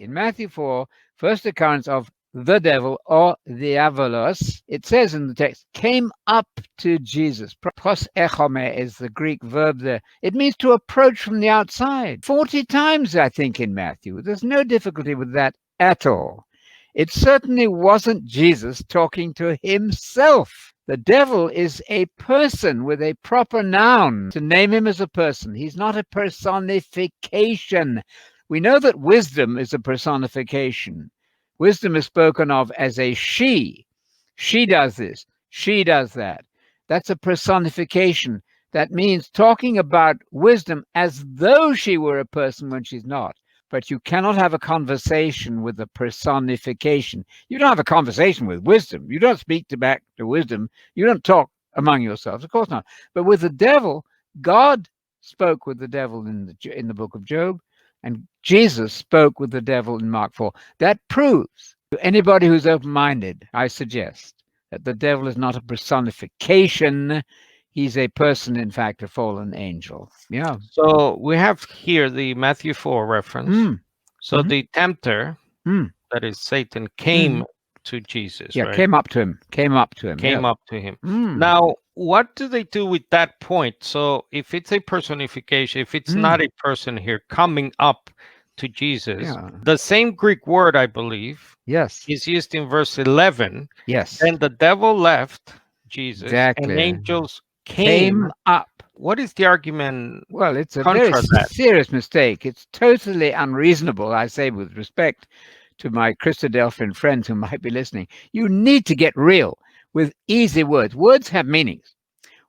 In Matthew 4, first occurrence of the devil or diabolos, it says in the text, came up to Jesus. Pros echome is the Greek verb there. It means to approach from the outside. 40 times, I think, in Matthew. There's no difficulty with that at all. It certainly wasn't Jesus talking to himself. The devil is a person with a proper noun to name him as a person. He's not a personification. We know that wisdom is a personification. Wisdom is spoken of as a she. She does this. She does that. That's a personification. That means talking about wisdom as though she were a person when she's not. But you cannot have a conversation with a personification. You don't have a conversation with wisdom. You don't speak back to wisdom. You don't talk among yourselves. Of course not. But with the devil, God spoke with the devil in the book of Job. And Jesus spoke with the devil in Mark 4. That proves to anybody who's open-minded, I suggest, that the devil is not a personification. He's a person, in fact, a fallen angel. Yeah. So we have here the Matthew 4 reference. So the tempter, that is Satan, came to Jesus. Yeah, right? came up to him. Up to him. Now, what do they do with that point? So if it's a personification, if it's not a person here coming up to Jesus, the same Greek word, I believe, is used in verse 11. Yes. And the devil left Jesus, and angels came up. What is the argument? Well, it's a very serious mistake. It's totally unreasonable, I say with respect to my Christadelphian friends who might be listening. You need to get real with easy words. Words have meanings.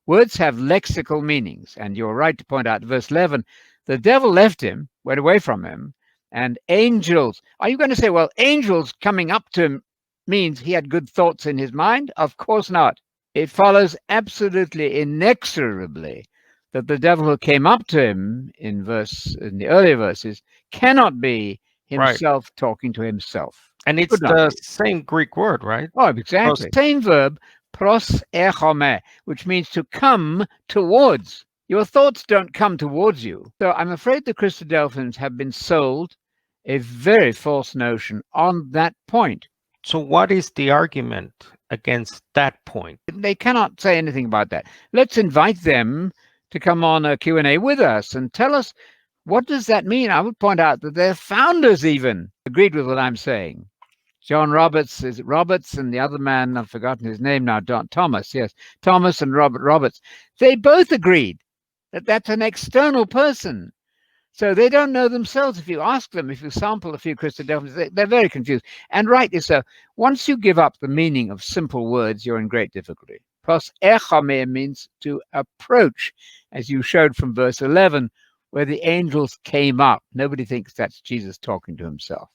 Words have lexical meanings. And you're right to point out verse 11, the devil left him, went away from him, and angels. Are you going to say, well, angels coming up to him means he had good thoughts in his mind? Of course not. It follows absolutely inexorably that the devil who came up to him in the earlier verses cannot be himself talking to himself. And it's the same Greek word, right? Oh, exactly. Same verb, pros echome, which means to come towards. Your thoughts don't come towards you. So I'm afraid the Christadelphians have been sold a very false notion on that point. So what is the argument against that point? They cannot say anything about that. Let's invite them to come on a Q&A with us and tell us, what does that mean? I would point out that their founders even agreed with what I'm saying. John Roberts, is it Roberts, and the other man, I've forgotten his name now, Thomas, yes. Thomas and Robert Roberts. They both agreed that that's an external person. So they don't know themselves. If you ask them, if you sample a few Christadelphians, they're very confused. And rightly so. Once you give up the meaning of simple words, you're in great difficulty. Pros echome means to approach, as you showed from verse 11, where the angels came up. Nobody thinks that's Jesus talking to himself.